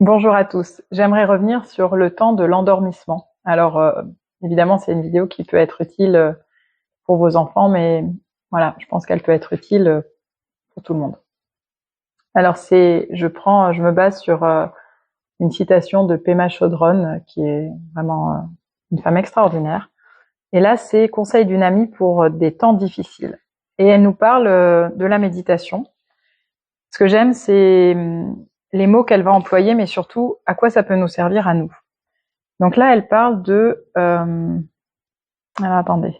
Bonjour à tous. J'aimerais revenir sur le temps de l'endormissement. Alors, évidemment, c'est une vidéo qui peut être utile pour vos enfants, mais voilà, je pense qu'elle peut être utile pour tout le monde. Alors, je me base sur une citation de Pema Chodron, qui est vraiment une femme extraordinaire. Et là, c'est conseil d'une amie pour des temps difficiles. Et elle nous parle de la méditation. Ce que j'aime, c'est les mots qu'elle va employer, mais surtout à quoi ça peut nous servir à nous. Donc là, elle parle de... alors attendez.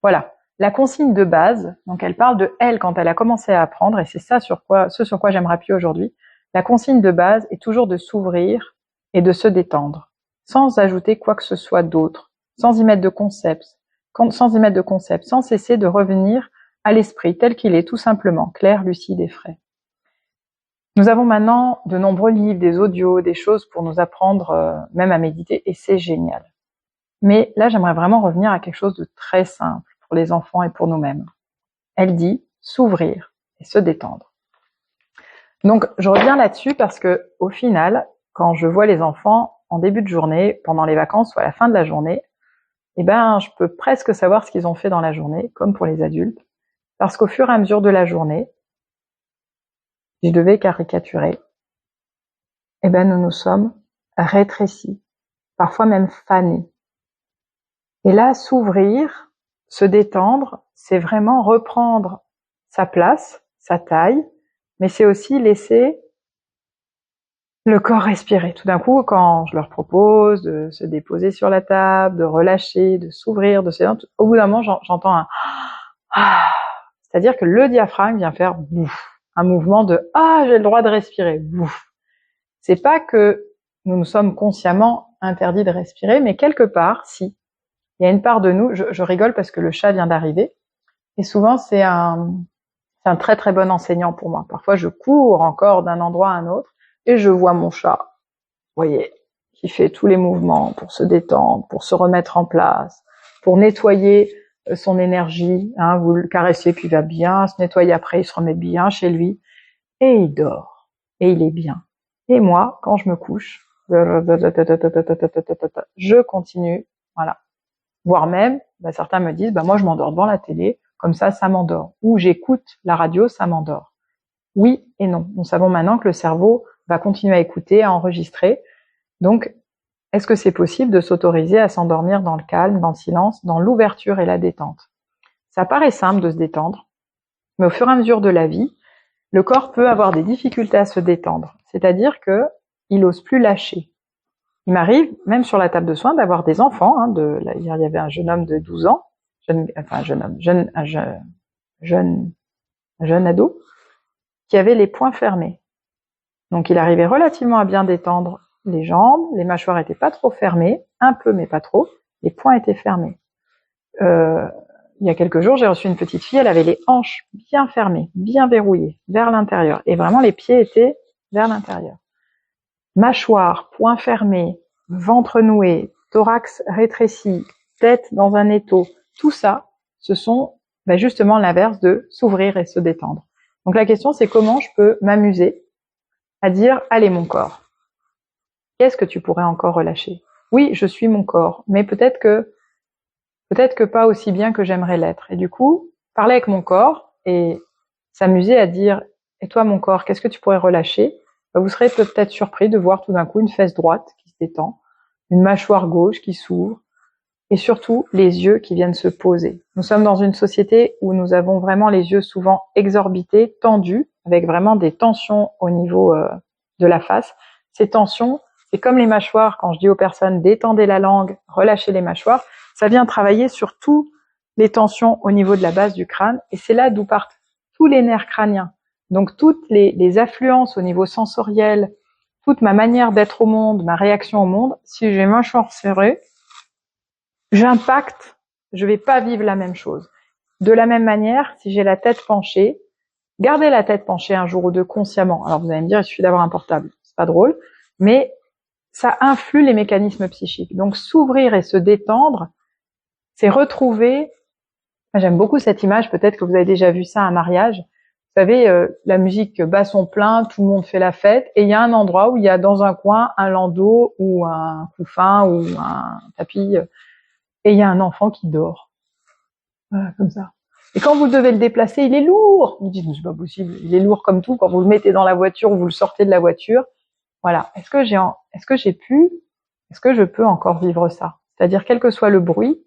Voilà, la consigne de base. Donc elle parle de elle quand elle a commencé à apprendre, et c'est ça sur quoi j'aimerais appuyer aujourd'hui. La consigne de base est toujours de s'ouvrir et de se détendre, sans ajouter quoi que ce soit d'autre, sans y mettre de concepts, sans cesser de revenir à l'esprit tel qu'il est, tout simplement, clair, lucide et frais. Nous avons maintenant de nombreux livres, des audios, des choses pour nous apprendre même à méditer, et c'est génial. Mais là, j'aimerais vraiment revenir à quelque chose de très simple pour les enfants et pour nous-mêmes. Elle dit s'ouvrir et se détendre. Donc, je reviens là-dessus parce que, au final, quand je vois les enfants en début de journée, pendant les vacances ou à la fin de la journée, eh ben, je peux presque savoir ce qu'ils ont fait dans la journée, comme pour les adultes, parce qu'au fur et à mesure de la journée, si je devais caricaturer, eh ben, nous nous sommes rétrécis, parfois même fanés. Et là, s'ouvrir, se détendre, c'est vraiment reprendre sa place, sa taille, mais c'est aussi laisser le corps respirer. Tout d'un coup, quand je leur propose de se déposer sur la table, de relâcher, de s'ouvrir, de se détendre, au bout d'un moment, j'entends un ah, c'est-à-dire que le diaphragme vient faire bouf, un mouvement de ah, j'ai le droit de respirer, bouf. C'est pas que nous nous sommes consciemment interdits de respirer, mais quelque part, si. Il y a une part de nous, je rigole parce que le chat vient d'arriver, et souvent c'est un très très bon enseignant pour moi. Parfois je cours encore d'un endroit à un autre, et je vois mon chat, vous voyez, qui fait tous les mouvements pour se détendre, pour se remettre en place, pour nettoyer son énergie, hein, vous le caressez puis il va bien, se nettoyer après, il se remet bien chez lui, et il dort, et il est bien. Et moi, quand je me couche, je continue, voilà. Voire même, certains me disent, moi je m'endors devant la télé, comme ça m'endort. Ou j'écoute la radio, ça m'endort. Oui et non. Nous savons maintenant que le cerveau va continuer à écouter, à enregistrer. Donc, est-ce que c'est possible de s'autoriser à s'endormir dans le calme, dans le silence, dans l'ouverture et la détente? Ça paraît simple de se détendre, mais au fur et à mesure de la vie, le corps peut avoir des difficultés à se détendre. C'est-à-dire qu'il n'ose plus lâcher. Il m'arrive, même sur la table de soins, d'avoir des enfants. Hier, il y avait un jeune homme de 12 ans, un jeune ado, qui avait les poings fermés. Donc, il arrivait relativement à bien détendre les jambes, les mâchoires étaient pas trop fermées, un peu mais pas trop, les poings étaient fermés. Il y a quelques jours, j'ai reçu une petite fille, elle avait les hanches bien fermées, bien verrouillées, vers l'intérieur, et vraiment les pieds étaient vers l'intérieur. Mâchoire, poings fermés, ventre noué, thorax rétréci, tête dans un étau, tout ça, ce sont justement l'inverse de s'ouvrir et se détendre. Donc la question, c'est comment je peux m'amuser à dire « Allez mon corps, qu'est-ce que tu pourrais encore relâcher ?» Oui, je suis mon corps, mais peut-être que pas aussi bien que j'aimerais l'être. Et du coup, parler avec mon corps et s'amuser à dire « Et toi mon corps, qu'est-ce que tu pourrais relâcher ?» Vous serez peut-être surpris de voir tout d'un coup une fesse droite qui se détend, une mâchoire gauche qui s'ouvre, et surtout les yeux qui viennent se poser. Nous sommes dans une société où nous avons vraiment les yeux souvent exorbités, tendus, avec vraiment des tensions au niveau de la face. Ces tensions, c'est comme les mâchoires, quand je dis aux personnes détendez la langue, relâchez les mâchoires, ça vient travailler sur toutes les tensions au niveau de la base du crâne, et c'est là d'où partent tous les nerfs crâniens. Donc toutes les affluences au niveau sensoriel, toute ma manière d'être au monde, ma réaction au monde, si j'ai mâchoire serrée, j'impacte, je vais pas vivre la même chose. De la même manière, si j'ai la tête penchée, gardez la tête penchée un jour ou deux consciemment. Alors vous allez me dire, il suffit d'avoir un portable, c'est pas drôle, mais ça influe les mécanismes psychiques. Donc s'ouvrir et se détendre, c'est retrouver, j'aime beaucoup cette image, peut-être que vous avez déjà vu ça à un mariage, Vous savez, la musique bat son plein, tout le monde fait la fête, et il y a un endroit où il y a dans un coin un landau ou un couffin ou un tapis, et il y a un enfant qui dort. Voilà, comme ça. Et quand vous devez le déplacer, il est lourd. Vous dites, c'est pas possible, il est lourd comme tout. Quand vous le mettez dans la voiture ou vous le sortez de la voiture, voilà. Est-ce que je peux encore vivre ça? C'est-à-dire, quel que soit le bruit,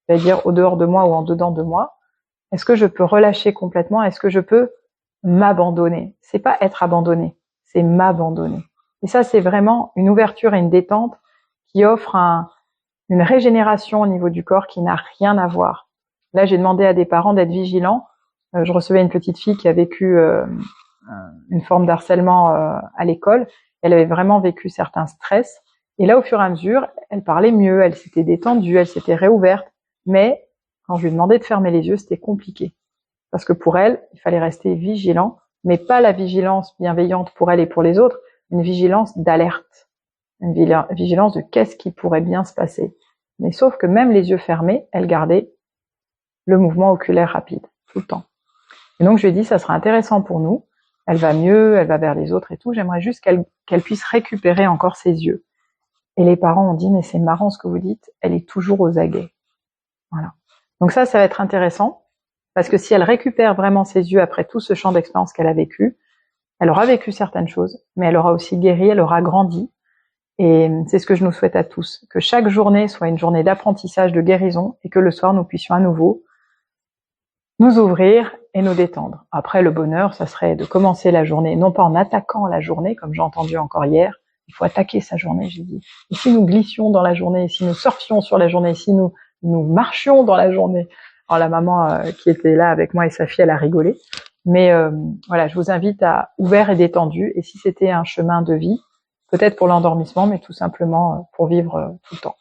c'est-à-dire au dehors de moi ou en dedans de moi, est-ce que je peux relâcher complètement? Est-ce que je peux m'abandonner? C'est pas être abandonné, c'est m'abandonner. Et ça, c'est vraiment une ouverture et une détente qui offre une régénération au niveau du corps qui n'a rien à voir. Là, j'ai demandé à des parents d'être vigilants. Je recevais une petite fille qui a vécu une forme d'harcèlement à l'école. Elle avait vraiment vécu certains stress. Et là, au fur et à mesure, elle parlait mieux, elle s'était détendue, elle s'était réouverte. Mais quand je lui demandais de fermer les yeux, c'était compliqué. Parce que pour elle, il fallait rester vigilant, mais pas la vigilance bienveillante pour elle et pour les autres, une vigilance d'alerte, une vigilance de qu'est-ce qui pourrait bien se passer. Mais sauf que même les yeux fermés, elle gardait le mouvement oculaire rapide, tout le temps. Et donc je lui ai dit, ça sera intéressant pour nous, elle va mieux, elle va vers les autres et tout, j'aimerais juste qu'elle puisse récupérer encore ses yeux. Et les parents ont dit, mais c'est marrant ce que vous dites, elle est toujours aux aguets. Voilà. Donc ça va être intéressant, parce que si elle récupère vraiment ses yeux après tout ce champ d'expérience qu'elle a vécu, elle aura vécu certaines choses, mais elle aura aussi guéri, elle aura grandi. Et c'est ce que je nous souhaite à tous, que chaque journée soit une journée d'apprentissage, de guérison, et que le soir, nous puissions à nouveau nous ouvrir et nous détendre. Après, le bonheur, ça serait de commencer la journée, non pas en attaquant la journée, comme j'ai entendu encore hier, il faut attaquer sa journée, j'ai dit. Et si nous glissions dans la journée, si nous surfions sur la journée, si nous marchions dans la journée. Alors la maman qui était là avec moi et sa fille, elle a rigolé. Mais voilà, je vous invite à ouvert et détendu. Et si c'était un chemin de vie, peut-être pour l'endormissement, mais tout simplement pour vivre tout le temps.